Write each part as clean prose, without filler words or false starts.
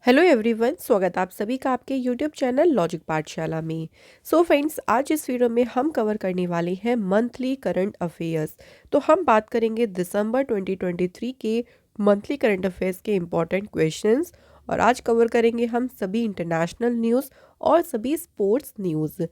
Hello everyone, स्वागत आप सभी का आपके यूट्यूब चैनल लॉजिक पाठशाला में। सो फ्रेंड्स, आज इस वीडियो में हम कवर करने वाले हैं मंथली करंट अफेयर्स। तो हम बात करेंगे दिसंबर 2023 के मंथली करंट अफेयर्स के इम्पॉर्टेंट क्वेश्चंस। और आज कवर करेंगे हम सभी इंटरनेशनल न्यूज़ और सभी स्पोर्ट्स न्यूज़।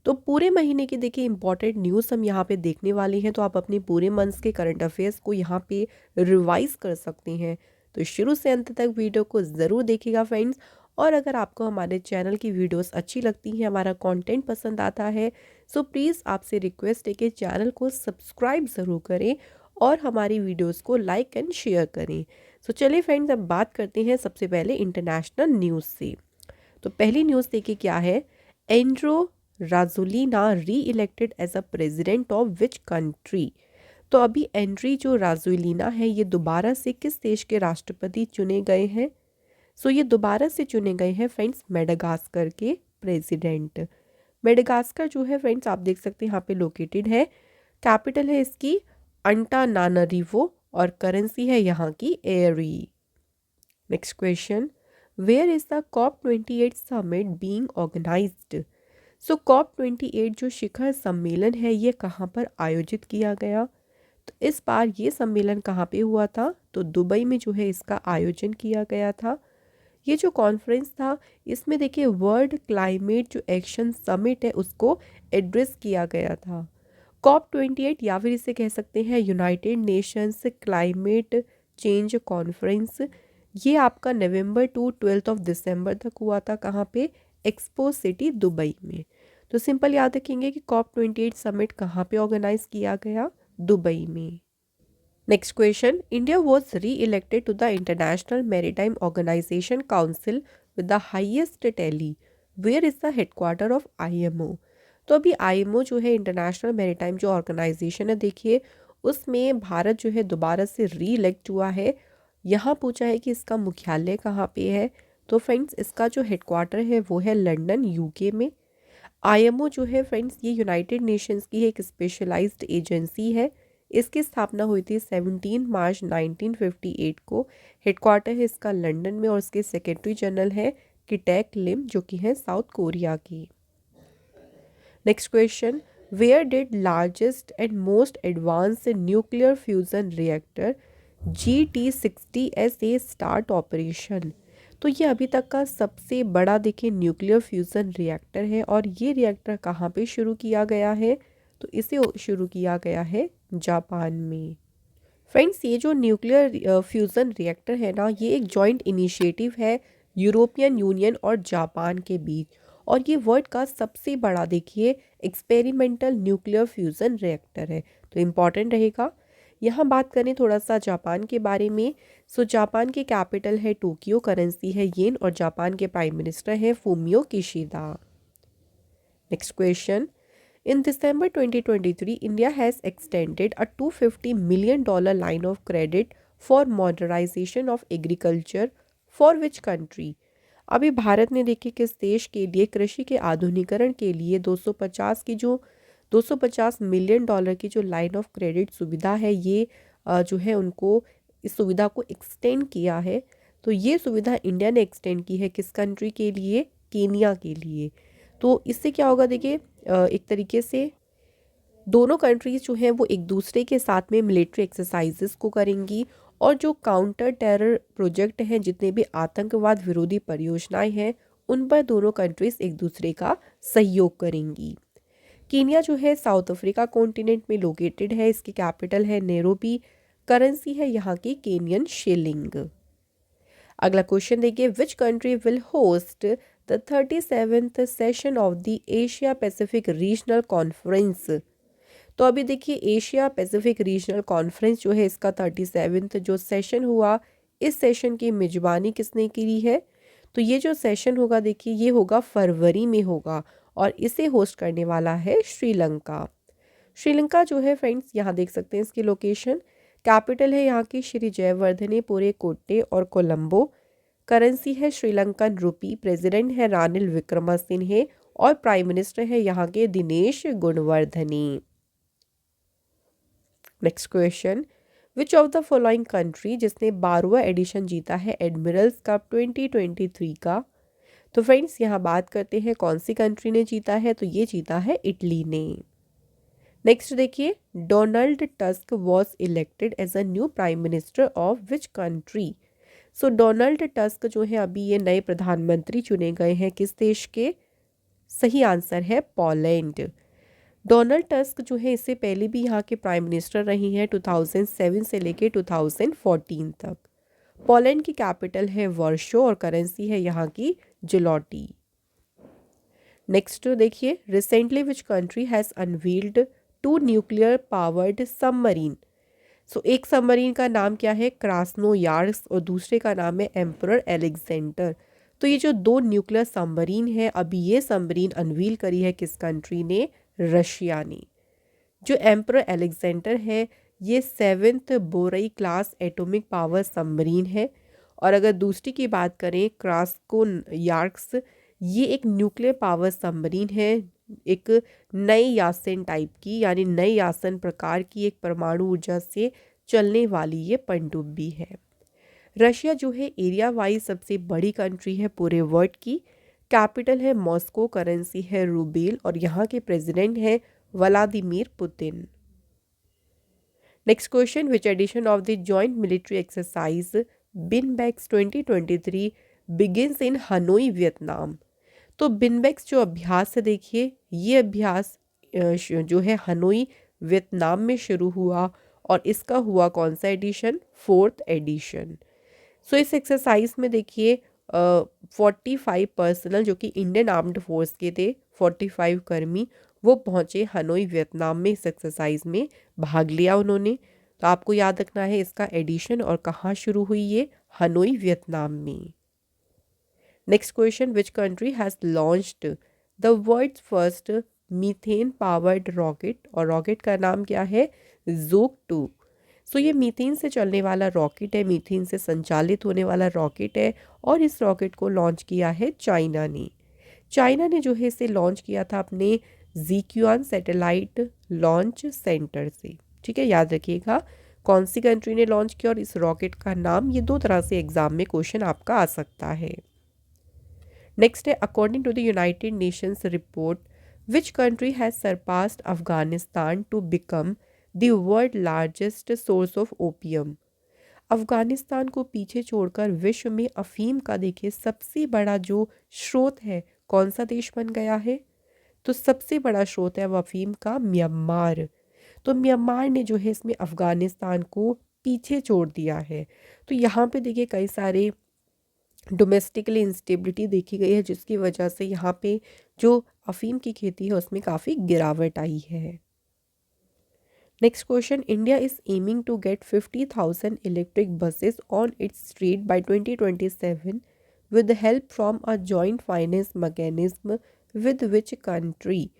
तो पूरे महीने की देखिए इंपॉर्टेंट न्यूज़ हम यहाँ पे देखने वाले हैं। तो आप अपने पूरे मंथ्स के करंट अफेयर्स को यहाँ पे रिवाइज कर सकते हैं। तो शुरू से अंत तक वीडियो को ज़रूर देखिएगा फ्रेंड्स। और अगर आपको हमारे चैनल की वीडियोस अच्छी लगती हैं, हमारा कंटेंट पसंद आता है, सो प्लीज़ आपसे रिक्वेस्ट है कि चैनल को सब्सक्राइब ज़रूर करें और हमारी वीडियोस को लाइक एंड शेयर करें। सो चलिए फ्रेंड्स, अब बात करते हैं सबसे पहले इंटरनेशनल न्यूज़ से। तो पहली न्यूज़ देखिए क्या है। Andry Rajoelina reelected as a president of which country. तो अभी एंड्री जो राजुलिना है, ये दोबारा से किस देश के राष्ट्रपति चुने गए हैं। सो ये दोबारा से चुने गए हैं फ्रेंड्स मेडागास्कर के प्रेसिडेंट। मेडागास्कर जो है फ्रेंड्स, आप देख सकते हैं यहाँ पे लोकेटेड है। कैपिटल है इसकी अंटानानरिवो और करेंसी है यहाँ की एरी। Next question, where is the COP28 summit being organised. So COP28 जो शिखर सम्मेलन है, ये कहाँ पर आयोजित किया गया। तो इस बार ये सम्मेलन कहाँ पे हुआ था, तो दुबई में जो है इसका आयोजन किया गया था। ये जो कॉन्फ्रेंस था, इसमें देखिए वर्ल्ड क्लाइमेट जो एक्शन समिट है उसको एड्रेस किया गया था। COP28 या फिर इसे कह सकते हैं United Nations climate change conference. ये आपका नवंबर टू 12 दिसंबर तक हुआ था। कहाँ पे, एक्सपो सिटी दुबई में। तो सिंपल याद रखेंगे कि COP28 समिट कहाँ पे ऑर्गेनाइज किया गया, दुबई में। Next question, India was re elected to the International Maritime Organization Council with the highest tally. Where is the headquarter of IMO। तो अभी IMO जो है, इंटरनेशनल मैरीटाइम जो ऑर्गेनाइजेशन है, देखिए उसमें भारत जो है दोबारा से री इलेक्ट हुआ है। यहाँ पूछा है कि इसका मुख्यालय कहाँ पे है। तो फ्रेंड्स, इसका जो हेडक्वार्टर है वो है लंदन, UK में। IMO जो है फ्रेंड्स, ये यूनाइटेड नेशंस की एक स्पेशलाइज्ड एजेंसी है। इसकी स्थापना हुई थी 17 मार्च 1958 को। हेडक्वार्टर है इसका लंदन में और इसके सेक्रेटरी जनरल है किटेक लिम, जो कि है साउथ कोरिया की। Next question, where did largest and most advanced nuclear fusion reactor GT60SA start operation. तो ये अभी तक का सबसे बड़ा देखिए न्यूक्लियर फ्यूजन रिएक्टर है। और ये रिएक्टर कहाँ पे शुरू किया गया है, तो इसे शुरू किया गया है जापान में। फ्रेंड्स, ये जो न्यूक्लियर फ्यूजन रिएक्टर है ना, ये एक जॉइंट इनिशिएटिव है यूरोपियन यूनियन और जापान के बीच। और ये वर्ल्ड का सबसे बड़ा देखिए एक्सपेरिमेंटल न्यूक्लियर फ्यूजन रिएक्टर है। तो इम्पॉर्टेंट रहेगा। यहाँ बात करें थोड़ा सा जापान के बारे में। सो जापान की कैपिटल है टोक्यो, करेंसी है येन और जापान के प्राइम मिनिस्टर हैं Fumio Kishida. Next question, in December 2023, India has extended a $250 million line of credit for modernization of agriculture for which country? अभी भारत ने देखिए किस देश के लिए कृषि के आधुनिकरण के लिए 250 मिलियन डॉलर की जो लाइन ऑफ क्रेडिट सुविधा है, ये जो है उनको इस सुविधा को एक्सटेंड किया है। तो ये सुविधा इंडिया ने एक्सटेंड की है किस कंट्री के लिए, केनिया के लिए। तो इससे क्या होगा देखिए, एक तरीके से दोनों कंट्रीज जो हैं वो एक दूसरे के साथ में मिलिट्री एक्सरसाइजेस को करेंगी। और जो काउंटर टेरर प्रोजेक्ट हैं, जितने भी आतंकवाद विरोधी परियोजनाएं हैं, उन पर दोनों कंट्रीज एक दूसरे का सहयोग करेंगी। कीनिया जो है साउथ अफ्रीका कॉन्टिनेंट में लोकेटेड है। इसकी कैपिटल है नैरोबी, करेंसी है यहाँ की केनियन शिलिंग। अगला क्वेश्चन देखिए, विच country will host the 37th session of the Asia Pacific regional conference. तो अभी देखिए एशिया पैसिफिक रीजनल कॉन्फ्रेंस जो है, इसका 37th जो सेशन हुआ, इस सेशन की मेजबानी किसने की है। तो ये जो सेशन होगा देखिए, ये होगा फरवरी में होगा और इसे होस्ट करने वाला है श्रीलंका। श्रीलंका जो है फ्रेंड्स, यहाँ देख सकते हैं इसकी लोकेशन। कैपिटल है यहाँ की श्री जयवर्धने पुरे कोट्टे और कोलंबो। करेंसी है श्रीलंकन रुपी, प्रेसिडेंट है रानिल विक्रमसिंघे और प्राइम मिनिस्टर है यहाँ के Dinesh Gunawardena. Next question, which of the following country जिसने 12वां एडिशन जीता है एडमिरल्स कप 2023 का। तो फ्रेंड्स यहाँ बात करते हैं कौन सी कंट्री ने जीता है, तो ये जीता है इटली ने। नेक्स्ट देखिए, Donald Tusk was elected as a new prime minister of which country. So Donald Tusk जो है अभी ये नए प्रधानमंत्री चुने गए हैं किस देश के। सही आंसर है पोलैंड। डोनाल्ड टस्क जो है इससे पहले भी यहाँ के प्राइम मिनिस्टर रही हैं 2007 से लेके 2014 तक। पोलैंड की कैपिटल है वर्शो और करेंसी है यहाँ की जिलोटी। नेक्स्ट देखिए, recently which country has unveiled 2 nuclear powered submarine. So एक सबमरीन का नाम क्या है, क्रास्नोयार्स्क, और दूसरे का नाम है एम्परर एलेक्जेंडर। तो ये जो 2 न्यूक्लियर सबमरीन है अभी ये सबमरीन अनवील करी है किस कंट्री ने, रशिया ने। जो एम्परर एलेक्जेंडर है ये 7th Borai class atomic power submarine है। और अगर दूसरी की बात करें क्रास्को यार्क्स, ये एक न्यूक्लियर पावर सबमरीन है, एक नई यासन टाइप की, यानी नई यासन प्रकार की एक परमाणु ऊर्जा से चलने वाली ये पनडुब्बी है। रशिया जो है एरिया वाइज सबसे बड़ी कंट्री है पूरे वर्ल्ड की। कैपिटल है मॉस्को, करेंसी है रूबेल और यहाँ के प्रेसिडेंट है Vladimir Putin. Next question, which edition of the joint military exercise Vinbax 2023 begins in Hanoi Vietnam. तो बिनबैक्स जो अभ्यास है देखिए, ये अभ्यास जो है हनोई वियतनाम में शुरू हुआ और इसका हुआ कौन सा एडिशन, 4th एडिशन। सो इस एक्सरसाइज में देखिए 45 पर्सनल जो कि इंडियन आर्म्ड फोर्स के थे, 45 कर्मी, वो पहुंचे हनोई वियतनाम में इस एक्सरसाइज में भाग लिया उन्होंने। तो आपको याद रखना है इसका एडिशन और कहाँ शुरू हुई ये, हनोई वियतनाम में। Next question, which country has launched the world's first methane powered rocket, और रॉकेट का नाम क्या है, ज़ोक 2। सो ये मीथेन से चलने वाला रॉकेट है, मीथेन से संचालित होने वाला रॉकेट है और इस रॉकेट को लॉन्च किया है चाइना ने। चाइना ने जो है इसे लॉन्च किया था अपने ज़ीक्युआन सैटेलाइट लॉन्च सेंटर से। ठीक है, याद रखिएगा कौन सी कंट्री ने लॉन्च किया और इस रॉकेट का नाम, ये 2 तरह से एग्जाम में क्वेश्चन आपका आ सकता है। नेक्स्ट है, according to the United Nations report which country has surpassed Afghanistan to become the world largest source of opium. Afghanistan को पीछे छोड़कर विश्व में अफीम का देखिए सबसे बड़ा जो स्रोत है कौन सा देश बन गया है, तो सबसे बड़ा स्रोत है वो अफीम का म्यांमार। तो म्यांमार ने जो है इसमें अफगानिस्तान को पीछे छोड़ दिया है। तो यहाँ पे देखिए कई सारे डोमेस्टिकली इंस्टेबिलिटी देखी गई है जिसकी वजह से यहाँ पे जो अफीम की खेती है उसमें काफ़ी गिरावट आई है। Next question, India is aiming to get 50,000 electric buses on its street by 2027 with help from a joint finance mechanism with which country.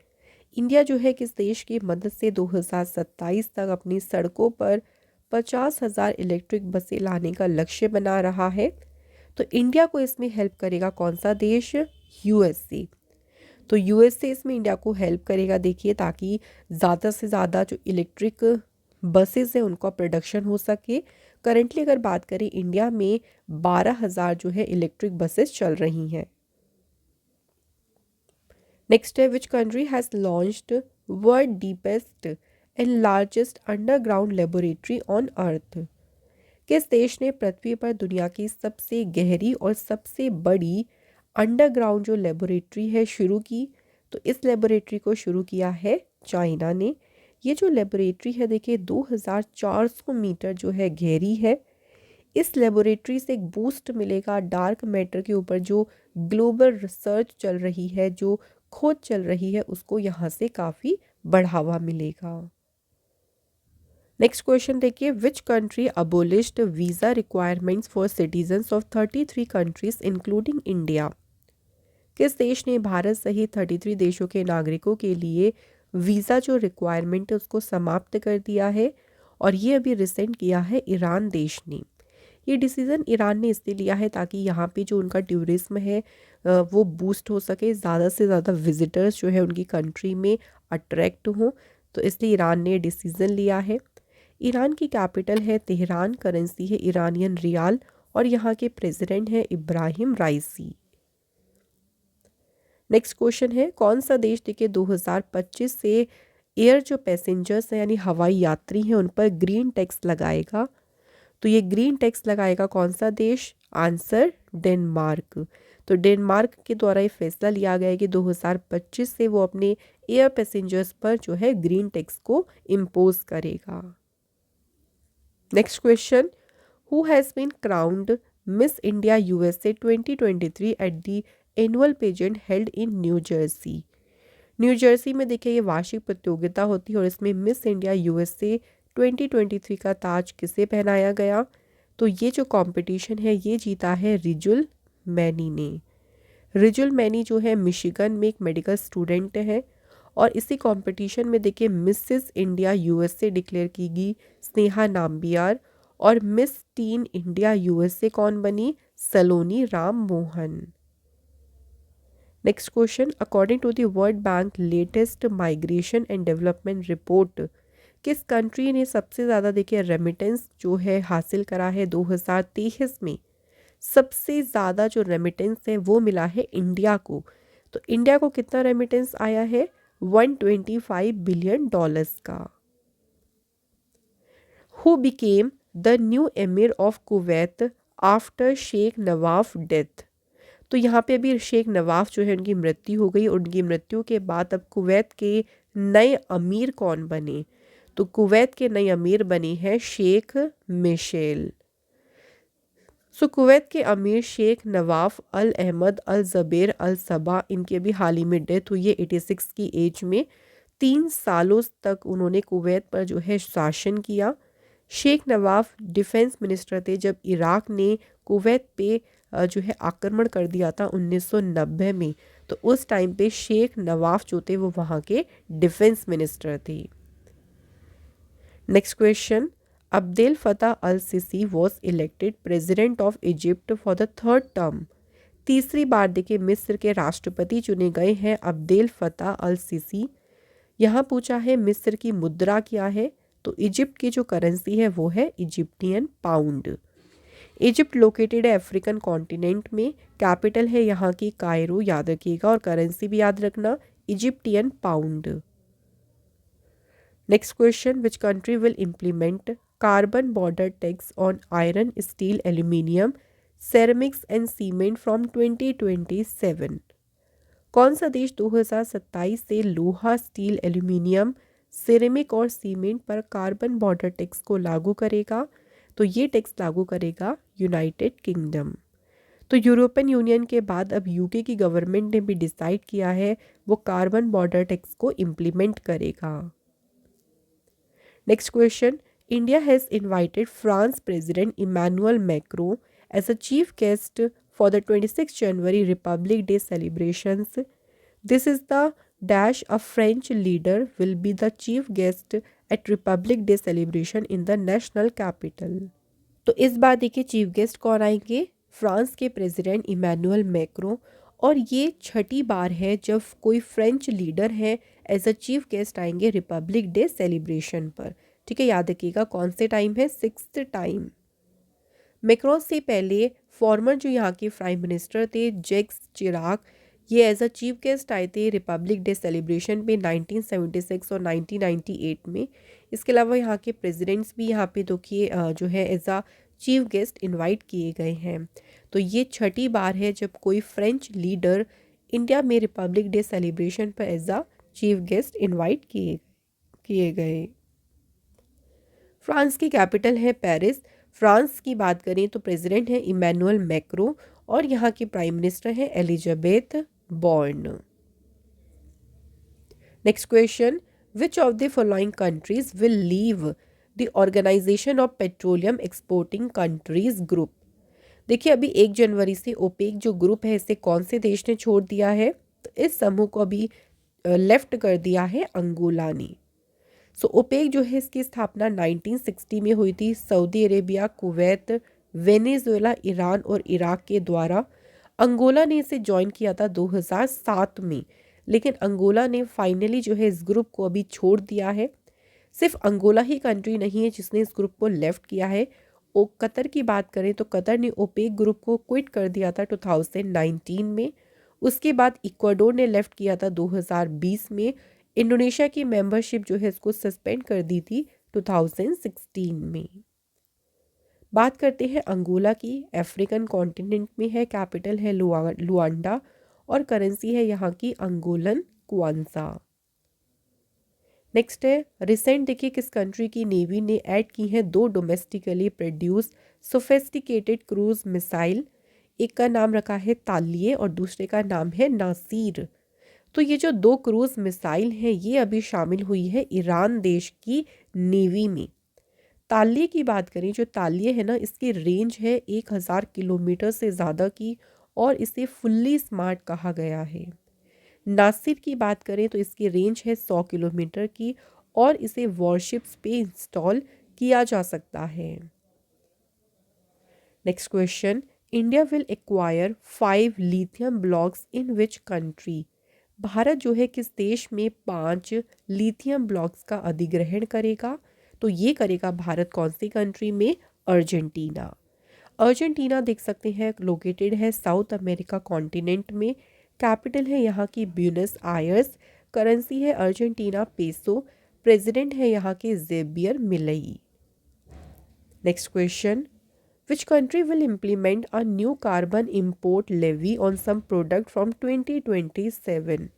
India जो है किस देश की मदद से 2027 तक अपनी सड़कों पर 50,000 इलेक्ट्रिक बसें लाने का लक्ष्य बना रहा है। तो इंडिया को इसमें हेल्प करेगा कौन सा देश, यूएसए। तो यूएसए इसमें इंडिया को हेल्प करेगा देखिए, ताकि ज़्यादा से ज़्यादा जो इलेक्ट्रिक बसेस है उनका प्रोडक्शन हो सके। करंटली अगर बात करें इंडिया में 12,000 जो है इलेक्ट्रिक बसेस चल रही हैं। नेक्स्ट है, विच country has launched world deepest and largest underground laboratory on earth. किस देश ने पृथ्वी पर दुनिया की सबसे गहरी और सबसे बड़ी अंडरग्राउंड जो लेबोरेटरी है शुरू की। तो इस लेबोरेटरी को शुरू किया है चाइना ने। ये जो लेबोरेटरी है देखिए 2400 मीटर जो है गहरी है। इस लेबोरेटरी से एक बूस्ट मिलेगा डार्क मैटर के ऊपर, जो ग्लोबल रिसर्च चल रही है, जो खोज चल रही है, उसको यहाँ से काफ़ी बढ़ावा मिलेगा। नेक्स्ट क्वेश्चन देखिए, which country abolished visa requirements for citizens of 33 countries including India. किस देश ने भारत सहित 33 देशों के नागरिकों के लिए वीज़ा जो रिक्वायरमेंट है उसको समाप्त कर दिया है, और ये अभी रिसेंट किया है ईरान देश ने। ये डिसीज़न ईरान ने इसलिए लिया है ताकि यहाँ पे जो उनका टूरिज्म है वो बूस्ट हो सके, ज़्यादा से ज़्यादा विजिटर्स जो है उनकी कंट्री में अट्रैक्ट हों। तो इसलिए ईरान ने डिसीज़न लिया है। ईरान की कैपिटल है तेहरान, करेंसी है ईरानियन रियाल और यहाँ के प्रेसिडेंट है इब्राहिम राइसी। नेक्स्ट क्वेश्चन है, कौन सा देश देखिए 2025 से एयर जो पैसेंजर्स हैं यानी हवाई यात्री हैं उन पर ग्रीन टैक्स लगाएगा? तो ये ग्रीन टैक्स लगाएगा कौन सा देश? Answer Denmark. तो डेनमार्क के द्वारा ये फैसला लिया गया है कि 2025 से वो अपने एयर पैसेंजर्स पर जो है ग्रीन टैक्स को इम्पोज करेगा। Next question, who has been crowned Miss India USA 2023 at the annual pageant held in New Jersey? New Jersey में देखिए ये वार्षिक प्रतियोगिता होती है और इसमें मिस इंडिया यूएसए 2023 का ताज किसे पहनाया गया? तो ये जो कंपटीशन है ये जीता है रिजुल मैनी ने। रिजुल मैनी जो है मिशिगन में एक मेडिकल स्टूडेंट है और इसी कंपटीशन में देखिए मिसेस इंडिया यूएसए डिक्लेयर की गई स्नेहा नाम्बियार और मिस टीन इंडिया यूएसए कौन बनी? Saloni Ram Mohan. Next question, according to the World Bank latest migration and development report किस कंट्री ने सबसे ज़्यादा देखिए रेमिटेंस जो है हासिल करा है 2023 में? सबसे ज़्यादा जो रेमिटेंस है वो मिला है इंडिया को। तो इंडिया को कितना रेमिटेंस आया है? 125 बिलियन डॉलर्स का। Who became the new emir of Kuwait after Sheikh Nawaf death? तो यहाँ पे अभी शेख नवाफ जो है उनकी मृत्यु हो गई। उनकी मृत्यु के बाद अब कुवैत के नए अमीर कौन बने? तो कुवैत के नए अमीर बने हैं शेख मिशेल। सो कुवैत के अमीर शेख नवाफ अल अहमद अल ज़बेर अल सबा, इनकी अभी हाल ही में डेथ हुई है 86 की एज में। 3 सालों तक उन्होंने कुवैत पर जो है शासन किया। शेख नवाफ डिफेंस मिनिस्टर थे जब इराक ने कुवैत पे जो है आक्रमण कर दिया था 1990 में। तो उस टाइम पे शेख नवाफ जो थे वो वहाँ के डिफेंस मिनिस्टर थे। Next question, Abdel Fattah al Sisi was elected president of Egypt for the third term. तीसरी बार देखिए मिस्र के राष्ट्रपति चुने गए हैं अब्देल फतह अल सिसी। यहाँ पूछा है मिस्र की मुद्रा क्या है? तो इजिप्ट की जो करेंसी है वो है इजिप्टियन पाउंड। इजिप्ट लोकेटेड है अफ्रीकन कॉन्टिनेंट में। कैपिटल है यहाँ की कायरो, याद रखिएगा, और करेंसी भी याद रखना Egyptian pound. Next question, which country will implement carbon border tax on iron steel aluminium ceramics and cement from 2027? कौन सा देश 2027 से लोहा, स्टील, एल्यूमिनियम, सिरेमिक और सीमेंट पर कार्बन बॉर्डर टैक्स को लागू करेगा? तो ये टैक्स लागू करेगा यूनाइटेड किंगडम। तो यूरोपियन यूनियन के बाद अब यूके की गवर्नमेंट ने भी डिसाइड किया है वो कार्बन बॉर्डर टैक्स को इम्प्लीमेंट करेगा। Next question, India has invited France president Emmanuel Macron as a chief guest for the 26 January Republic Day celebrations. This is the dash a French leader will be the chief guest at Republic Day celebration in the national capital. तो इस बार देखिए chief guest कौन आएंगे? France के president Emmanuel macro. और ये छठी बार है जब कोई फ्रेंच लीडर है एज अ चीफ गेस्ट आएंगे रिपब्लिक डे सेलिब्रेशन पर। ठीक है, याद रखिएगा कौन से टाइम है? 6th time. मैक्रोन से पहले फॉर्मर जो यहाँ के प्राइम मिनिस्टर थे जैक्स चिराग, ये एज अ चीफ गेस्ट आए थे रिपब्लिक डे सेलिब्रेशन पे 1976 और 1998 में। इसके अलावा यहाँ के प्रेसिडेंट्स भी यहाँ पे देखिए जो है as a chief guest invite किए गए हैं। तो ये छठी बार है जब कोई फ्रेंच लीडर इंडिया में रिपब्लिक डे सेलिब्रेशन पर as a chief guest invite किए गए। फ्रांस की कैपिटल है पेरिस। फ्रांस की बात करें तो प्रेसिडेंट है इमैनुअल मैक्रो और यहाँ की प्राइम मिनिस्टर है Elisabeth Borne. Next question, which of the following countries will leave the Organization of Petroleum Exporting Countries group? देखिए अभी 1 जनवरी से ओपेक जो ग्रुप है इसे कौन से देश ने छोड़ दिया है? तो इस समूह को अभी लेफ्ट कर दिया है अंगोला ने। सो ओपेक जो है इसकी स्थापना 1960 में हुई थी Saudi Arabia, Kuwait, Venezuela, Iran और इराक के द्वारा। अंगोला ने इसे ज्वाइन किया था 2007 में, लेकिन अंगोला ने फाइनली जो है इस ग्रुप को अभी छोड़ दिया है। सिर्फ अंगोला ही कंट्री नहीं है जिसने इस ग्रुप को लेफ्ट किया है। कतर की बात करें तो कतर ने ओपेक ग्रुप को क्विट कर दिया था 2019 में। उसके बाद इक्वाडोर ने लेफ्ट किया था 2020 में। इंडोनेशिया की मेंबरशिप जो है इसको सस्पेंड कर दी थी 2016 में। बात करते हैं अंगोला की। अफ्रीकन कॉन्टिनेंट में है, कैपिटल है लुआंडा और करेंसी है यहाँ की अंगोलन क्वांजा। नेक्स्ट है, रिसेंट देखिए किस कंट्री की नेवी ने ऐड की है 2 domestically produce sophisticated cruise missile. एक का नाम रखा है तालिये और दूसरे का नाम है नासिर। तो ये जो 2 क्रूज मिसाइल हैं ये अभी शामिल हुई है ईरान देश की नेवी में। तालिये की बात करें, जो तालिये है ना इसकी रेंज है 1000 किलोमीटर से ज़्यादा की और इसे फुल्ली स्मार्ट कहा गया है। नासिर की बात करें तो इसकी रेंज है 100 किलोमीटर की और इसे वॉरशिप्स पे इंस्टॉल किया जा सकता है। Next question, India will acquire 5 lithium blocks in which country. Bharat जो है किस देश में 5 लिथियम ब्लॉक्स का अधिग्रहण करेगा? तो ये करेगा भारत कौन सी कंट्री में? अर्जेंटीना। अर्जेंटीना देख सकते हैं लोकेटेड है साउथ अमेरिका कॉन्टिनेंट में। कैपिटल है यहाँ की ब्यूनस आयर्स। करेंसी है अर्जेंटीना पेसो। प्रेसिडेंट है यहाँ के Javier Milei. Next question, which country will implement a new carbon import levy on some product from 2027।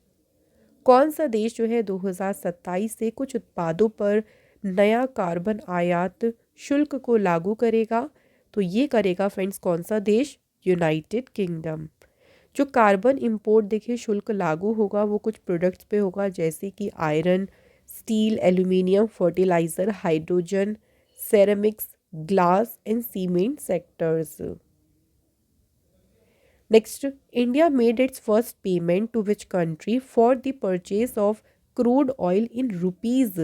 कौन सा देश जो है 2027 से कुछ उत्पादों पर नया कार्बन आयात शुल्क को लागू करेगा? तो ये करेगा फ्रेंड्स कौन सा देश? United kingdom. जो कार्बन इंपोर्ट देखिए शुल्क लागू होगा वो कुछ प्रोडक्ट्स पे होगा, जैसे कि iron, steel, aluminium, fertiliser, hydrogen, ceramics, glass and cement sectors. Next, India made its first payment to which country for the purchase of crude oil in rupees.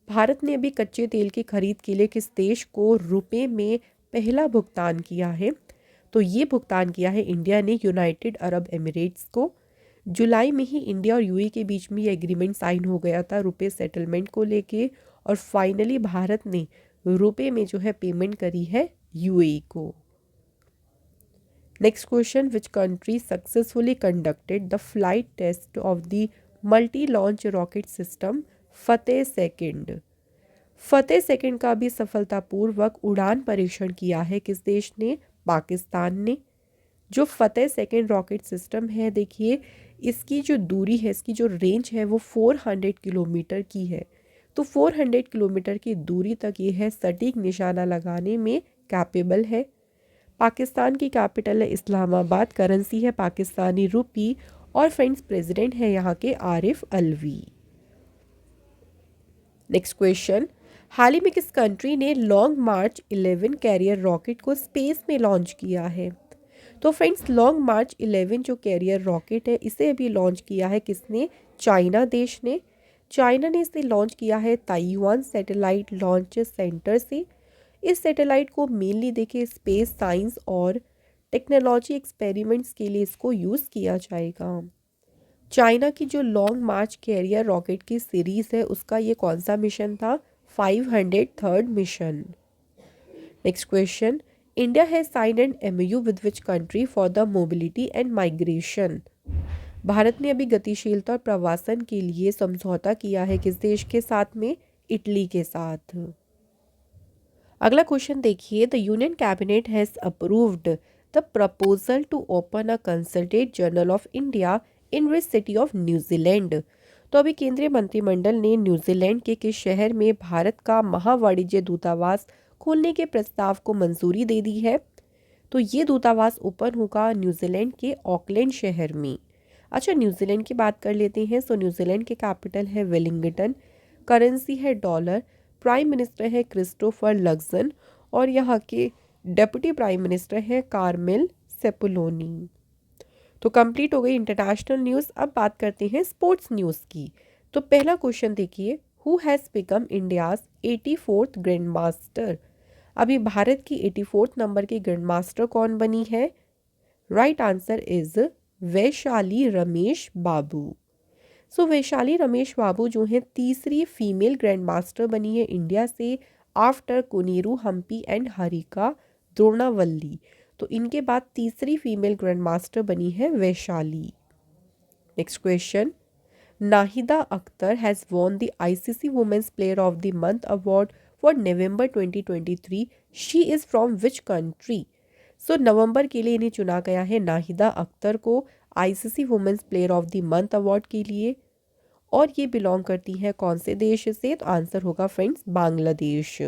Bharat ने अभी कच्चे तेल की खरीद के लिए किस देश को रुपए में पहला भुगतान किया है? तो ये भुगतान किया है इंडिया ने यूनाइटेड अरब एमिरेट्स को। जुलाई में ही इंडिया और यूएई के बीच में ये एग्रीमेंट साइन हो गया था रुपए सेटलमेंट को लेके, और फाइनली भारत ने रुपए में जो है पेमेंट करी है यूएई को। Next question, which country successfully conducted the flight test of the multi launch rocket system Fateh second. Fateh second का भी सफलतापूर्वक उड़ान परीक्षण किया है किस देश ने? पाकिस्तान ने। जो फतेह सेकंड रॉकेट सिस्टम है देखिए इसकी जो दूरी है, इसकी जो रेंज है वो 400 किलोमीटर की है। तो 400 किलोमीटर की दूरी तक ये है सटीक निशाना लगाने में कैपेबल है। पाकिस्तान की कैपिटल है इस्लामाबाद। करेंसी है पाकिस्तानी रुपी और फ्रेंड्स प्रेसिडेंट है यहाँ के आरिफ अलवी। नेक्स्ट क्वेश्चन, हाल ही में किस कंट्री ने लॉन्ग मार्च 11 कैरियर रॉकेट को स्पेस में लॉन्च किया है? तो फ्रेंड्स लॉन्ग मार्च 11 जो कैरियर रॉकेट है इसे अभी लॉन्च किया है किसने? चाइना देश ने। चाइना ने इसे लॉन्च किया है ताइवान सैटेलाइट लॉन्च सेंटर से। इस सैटेलाइट को मेनली देखिए स्पेस साइंस और टेक्नोलॉजी एक्सपेरिमेंट्स के लिए इसको यूज़ किया जाएगा। चाइना की जो लॉन्ग मार्च कैरियर रॉकेट की सीरीज़ है उसका ये कौन सा मिशन था? 503rd mission. Next question, India has signed an MOU with which country for the mobility and migration. Bharat ने अभी गतिशीलता और प्रवासन के लिए समझौता किया है किस देश के साथ में? इटली के साथ। अगला क्वेश्चन देखिए, the union cabinet has approved the proposal to open a consulate general of India in which city of New Zealand. तो अभी केंद्रीय मंत्रिमंडल ने न्यूजीलैंड के किस शहर में भारत का महावाणिज्य दूतावास खोलने के प्रस्ताव को मंजूरी दे दी है? तो ये दूतावास ओपन होगा न्यूजीलैंड के ऑकलैंड शहर में। अच्छा, न्यूजीलैंड की बात कर लेते हैं। सो न्यूजीलैंड के कैपिटल है वेलिंगटन। करेंसी है डॉलर। प्राइम मिनिस्टर है क्रिस्टोफर लक्सन और यहाँ के डेप्यूटी प्राइम मिनिस्टर है कार्मेल सेपुलोनी। तो कंप्लीट हो गई इंटरनेशनल न्यूज़। अब बात करते हैं स्पोर्ट्स न्यूज़ की। तो पहला क्वेश्चन देखिए, who has become India's 84th grand master. अभी भारत की 84th नंबर की ग्रैंड मास्टर कौन बनी है? Right answer is Vaishali Ramesh Babu. So Vaishali Ramesh Babu जो हैं तीसरी फीमेल ग्रैंड मास्टर बनी है इंडिया से आफ्टर कोनेरू हम्पी एंड हरिका द्रोणावल्ली। तो इनके बाद तीसरी फीमेल ग्रैंड मास्टर बनी है Vaishali. Next question, Nahida Akhtar has won the ICC Women's Player of the Month award for November 2023. She is from which country? So नवंबर के लिए इन्हें चुना गया है नाहिदा अख्तर को ICC women's player of the month award के लिए, और ये बिलोंग करती हैं कौन से देश से? तो आंसर होगा फ्रेंड्स बांग्लादेश।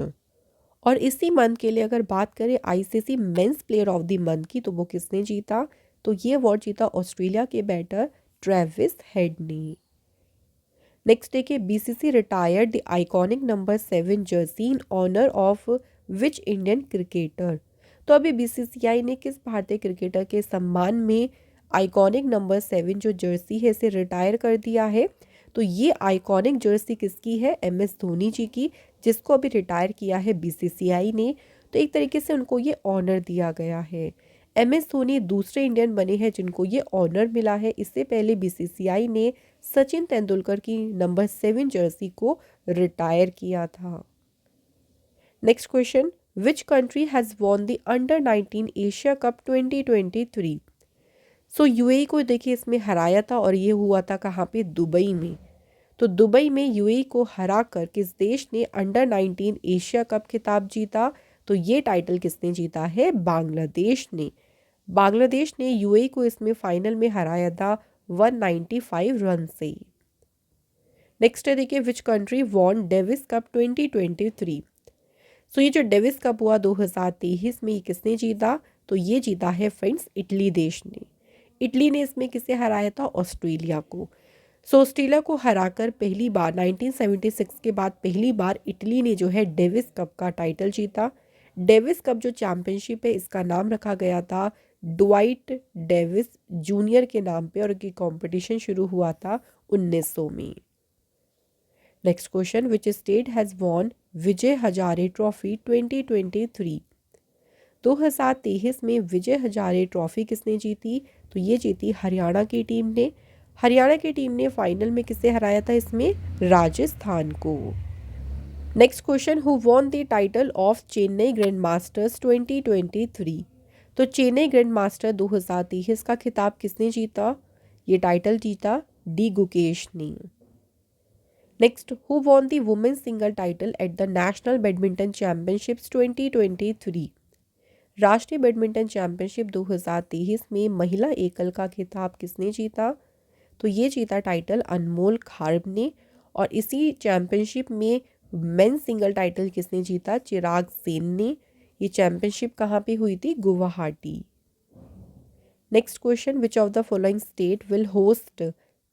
और इसी मंथ के लिए अगर बात करें ICC men's player of the month की, तो वो किसने जीता? तो ये अवार्ड जीता ऑस्ट्रेलिया के बैटर ट्रेविस हेड ने। नेक्स्ट देखिए, BCC retired the iconic number 7 jersey in honour of which Indian cricketer? तो अभी बीसीसीआई ने किस भारतीय क्रिकेटर के सम्मान में आइकॉनिक नंबर 7 जो जर्सी है इसे रिटायर कर दिया है? तो ये आइकॉनिक जर्सी किसकी है? एमएस धोनी जी की, जिसको अभी रिटायर किया है बीसीसीआई ने। तो एक तरीके से उनको ये ऑनर दिया गया है। एमएस धोनी दूसरे इंडियन बने हैं जिनको ये ऑनर मिला है। इससे पहले बीसीसीआई ने सचिन तेंदुलकर की नंबर 7 जर्सी को रिटायर किया था। Next question, which country has won the under 19 Asia cup 2023? So UAE को देखिए इसमें हराया था, और ये हुआ था कहाँ पे? दुबई में। तो दुबई में यूएई को हरा कर किस देश ने अंडर 19 एशिया कप खिताब जीता? तो ये टाइटल किसने जीता है? बांग्लादेश ने। बांग्लादेश ने यूएई को इसमें फाइनल में हराया था 195 रन से। नेक्स्ट है देखिए, which country won Davis cup 2023? सो ये जो डेविस कप हुआ 2023 में, ये किसने जीता? तो ये जीता है फ्रेंड्स इटली देश ने। इटली ने इसमें किसे हराया था? ऑस्ट्रेलिया को। सो ऑस्ट्रेलिया को हराकर पहली बार 1976 के बाद पहली बार इटली ने जो है डेविस कप का टाइटल जीता। डेविस कप जो चैंपियनशिप है इसका नाम रखा गया था ड्वाइट डेविस जूनियर के नाम पे, और ये कंपटीशन शुरू हुआ था 1900 में। Next question, which state has won Vijay Hazare trophy 2023? 2023 में विजय हजारे ट्रॉफी किसने जीती? तो ये जीती हरियाणा की टीम ने। हरियाणा की टीम ने फाइनल में किसे हराया था इसमें? राजस्थान को। Next question, who won the title of Chennai grand masters 2023? तो चेन्नई ग्रैंड मास्टर 2023 का खिताब किसने जीता? ये टाइटल जीता डी गुकेश ने। Next, who won the women's single title at the national badminton championships 2023? राष्ट्रीय बैडमिंटन चैंपियनशिप 2023 में महिला एकल का खिताब किसने जीता? तो ये जीता टाइटल अनमोल खार्ब ने। और इसी चैंपियनशिप में मेन सिंगल टाइटल किसने जीता? चिराग सेन ने। ये चैंपियनशिप कहाँ पे हुई थी? Guwahati. Next question, which of the following state will host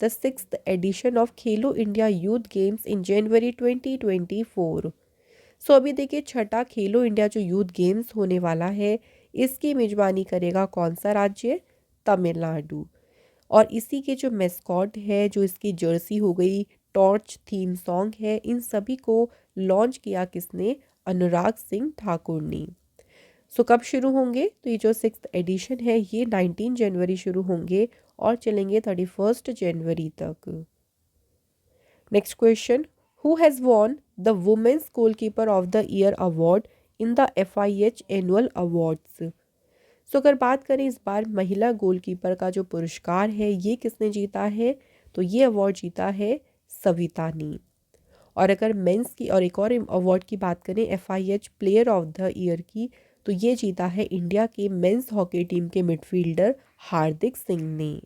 the 6th edition of Khelo India youth games in January 2024? So अभी देखिए, छठा खेलो इंडिया जो यूथ गेम्स होने वाला है इसकी मेजबानी करेगा कौन सा राज्य? तमिलनाडु। और इसी के जो मेस्कॉट है, जो इसकी जर्सी हो गई, टॉर्च थीम सॉन्ग है, इन सभी को लॉन्च किया किसने? अनुराग सिंह ठाकुर ने। सो कब शुरू होंगे? तो ये जो 6th एडिशन है ये 19 जनवरी शुरू होंगे और चलेंगे 31 जनवरी तक। Next question, who has won the women's goalkeeper of the year award in the FIH annual awards? So अगर बात करें इस बार महिला गोलकीपर का जो पुरस्कार है ये किसने जीता है? तो ये अवार्ड जीता है सविता ने। और अगर मेंस की और एक और अवार्ड की बात करें FIH player of the year की, तो ये जीता है इंडिया के मेंस हॉकी टीम के मिडफील्डर हार्दिक सिंह ने।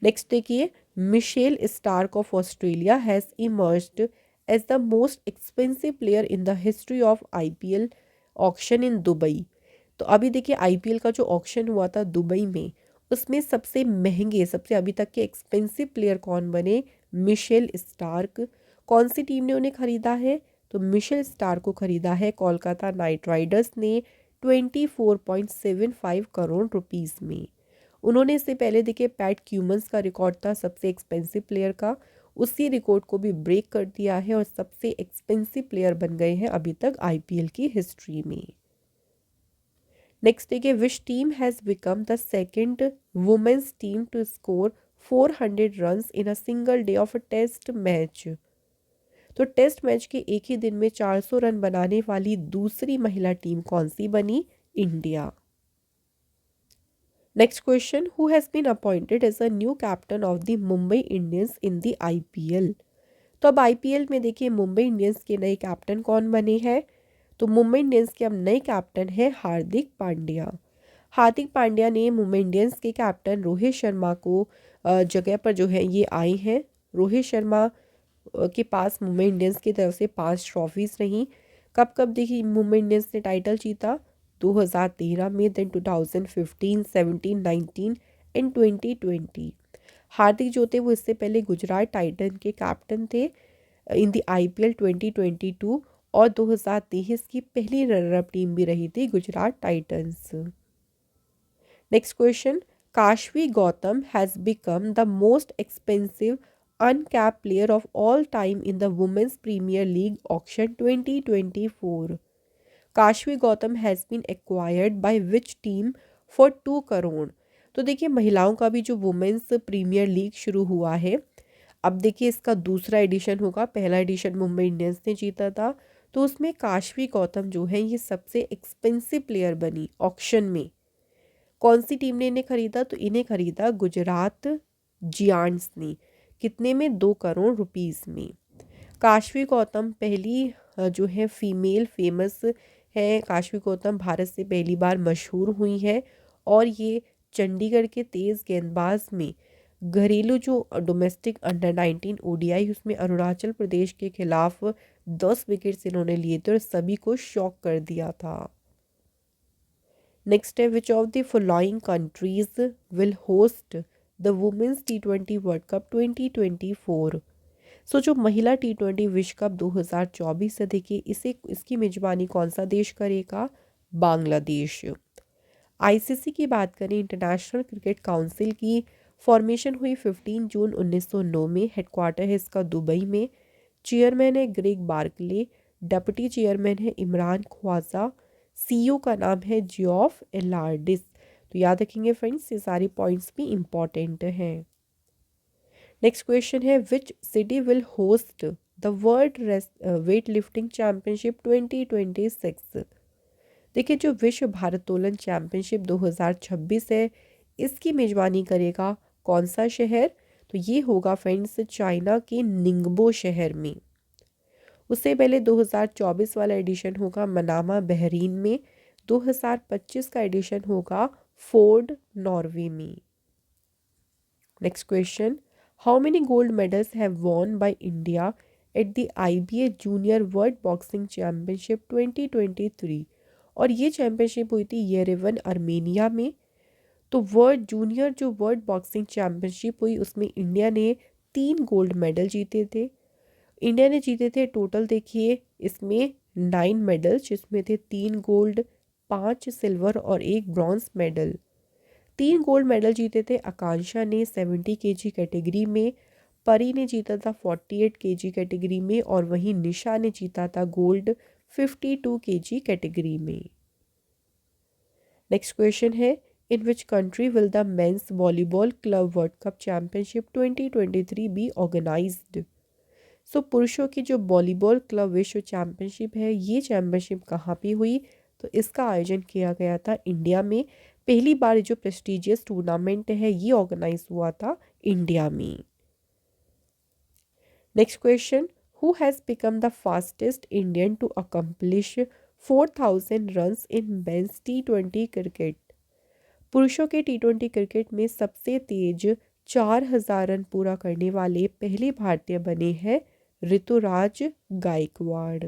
नेक्स्ट देखिए, Mitchell Starc of Australia has emerged as the most expensive player in the history of IPL auction in Dubai. तो अभी देखिए IPL का जो ऑक्शन हुआ था दुबई में, उसमें सबसे महंगे, सबसे अभी तक के एक्सपेंसिव प्लेयर कौन बने? Mitchell Starc. कौन सी टीम ने उन्हें खरीदा है? तो मिशेल स्टार्क को खरीदा है कोलकाता नाइट राइडर्स ने 24.75 करोड़ रुपीस में। उन्होंने इससे पहले देखिए पैट क्यूमन्स का रिकॉर्ड था सबसे एक्सपेंसिव प्लेयर का, उसी रिकॉर्ड को भी ब्रेक कर दिया है और सबसे एक्सपेंसिव प्लेयर बन गए हैं अभी तक IPL की हिस्ट्री में। नेक्स्ट देखिए, which team has become the second women's team to score 400 runs in a single day of a test match. तो टेस्ट मैच के एक ही दिन में 400 रन बनाने वाली दूसरी महिला टीम कौन सी बनी? India. Next question, who has been appointed as a new captain of the Mumbai Indians in the IPL? तो अब आईपीएल में देखिए मुंबई इंडियंस के नए कैप्टन कौन बने हैं? तो मुंबई इंडियंस के अब नए कैप्टन हैं हार्दिक पांड्या। हार्दिक पांड्या ने मुंबई इंडियंस के कैप्टन रोहित शर्मा को जगह पर जो है ये आए हैं। रोहित शर्मा के पास मुंबई इंडियंस की तरफ से 5 ट्रॉफीज रहीं। कब कब देखिए मुंबई इंडियंस ने टाइटल जीता? 2013 में, देन 2015, 17, 19 एंड 2020। हार्दिक जो थे वो इससे पहले गुजरात टाइटन के कैप्टन थे इन दी आईपीएल 2022 और 2023 की पहली रनरअप टीम भी रही थी Gujarat Titans. Next question, Kashvi Gautam has become the most expensive uncapped player of all time in the Women's Premier League auction 2024. Kashvee Gautam has been acquired by which team for 2 crore. तो देखिए महिलाओं का भी जो वुमेंस प्रीमियर लीग शुरू हुआ है, अब देखिए इसका दूसरा एडिशन होगा। पहला एडिशन मुंबई इंडियंस ने जीता था, तो उसमें काशवी गौतम जो है ये सबसे एक्सपेंसिव प्लेयर बनी ऑक्शन में। कौन सी टीम ने इन्हें खरीदा? तो इन्हें खरीदा गुजरात जियांट्स ने। कितने में? 2 करोड़ रुपीस में। काशवी गौतम पहली जो है फीमेल फेमस है। काशवी गौतम भारत से पहली बार मशहूर हुई है और ये चंडीगढ़ के तेज़ गेंदबाज में घरेलू जो डोमेस्टिक अंडर 19 ओडीआई उसमें अरुणाचल प्रदेश के खिलाफ 10 विकेट्स इन्होंने लिए थे और सभी को शॉक कर दिया था। नेक्स्ट है, which of the following countries will host the women's T20 world cup 2024? So जो महिला T20 विश्व कप 2024 है देखिए इसकी मेजबानी कौन सा देश करेगा? बांग्लादेश। आईसीसी की बात करें, इंटरनेशनल क्रिकेट काउंसिल की फॉर्मेशन हुई 15 जून 1909 में। हेडक्वार्टर है इसका दुबई में। चेयरमैन है ग्रेग बार्कले। डिप्टी चेयरमैन है इमरान ख्वाजा। सीईओ का नाम है जियोफ एलार्डिस। तो याद रखेंगे फ्रेंड्स, ये सारे पॉइंट्स भी इम्पॉर्टेंट हैं। नेक्स्ट क्वेश्चन है, which city will host the world weight lifting championship 2026? देखिए जो विश्व भारोत्तोलन चैम्पियनशिप 2026 है इसकी मेजबानी करेगा कौन सा शहर? तो ये होगा फ्रेंड्स चाइना के निंगबो शहर में। उससे पहले 2024 वाला एडिशन होगा मनामा बहरीन में। 2025 का एडिशन होगा फोर्ड नॉर्वे में। Next question, how many gold medals have won by India at the IBA junior world boxing championship 2023? और ये चैम्पियनशिप हुई थी येरेवन अर्मेनिया में। तो वर्ल्ड बॉक्सिंग चैम्पियनशिप हुई उसमें इंडिया ने 3 गोल्ड मेडल जीते थे। इंडिया ने जीते थे टोटल देखिए इसमें 9 मेडल, जिसमें थे 3 गोल्ड, 5 सिल्वर और 1 ब्रॉन्ज मेडल। 3 गोल्ड मेडल जीते थे आकांक्षा ने 70 kg कैटेगरी में, परी ने जीता था 48 kg कैटेगरी में और वहीं निशा ने जीता था गोल्ड 52 kg कैटेगरी में। नेक्स्ट क्वेश्चन है, in which country will the men's volleyball club world cup championship 2023 be organised? So पुरुषों की जो वॉलीबॉल क्लब विश्व चैम्पियनशिप है ये चैम्पियनशिप कहाँ पे हुई? तो इसका आयोजन किया गया था इंडिया में। पहली बार जो प्रेस्टिजियस टूर्नामेंट है ये ऑर्गेनाइज हुआ था इंडिया में। Next question, who has become the fastest Indian to accomplish 4000 runs in men's T20 cricket? पुरुषों के T20 क्रिकेट में सबसे तेज 4000 रन पूरा करने वाले पहले भारतीय बने हैं Ruturaj Gaikwad.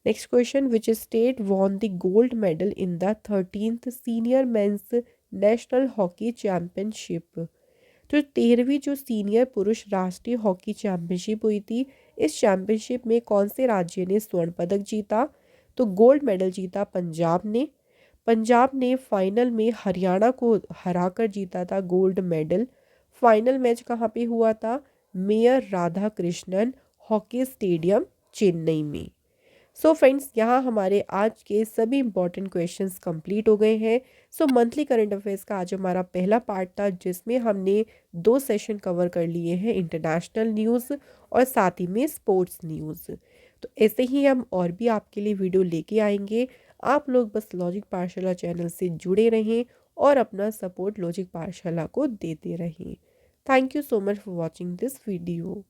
Next question, which state won the gold medal in the 13th senior men's national hockey championship? तो 13वीं जो सीनियर पुरुष राष्ट्रीय हॉकी चैम्पियनशिप हुई थी इस चैम्पियनशिप में कौन से राज्य ने स्वर्ण पदक जीता? तो गोल्ड मेडल जीता पंजाब ने। पंजाब ने फाइनल में हरियाणा को हराकर जीता था गोल्ड मेडल। फाइनल मैच कहाँ पे हुआ था? Mayor Radha Krishnan hockey stadium Chennai में। सो फ्रेंड्स, यहाँ हमारे आज के सभी इंपॉर्टेंट क्वेश्चंस कंप्लीट हो गए हैं। सो मंथली करंट अफेयर्स का आज हमारा पहला पार्ट था, जिसमें हमने 2 सेशन कवर कर लिए हैं, इंटरनेशनल न्यूज़ और साथ ही में स्पोर्ट्स न्यूज़। तो ऐसे ही हम और भी आपके लिए वीडियो लेके आएंगे। आप लोग बस लॉजिक पाठशाला चैनल से जुड़े रहें और अपना सपोर्ट लॉजिक पाठशाला को देते रहें। Thank you so much for watching this video.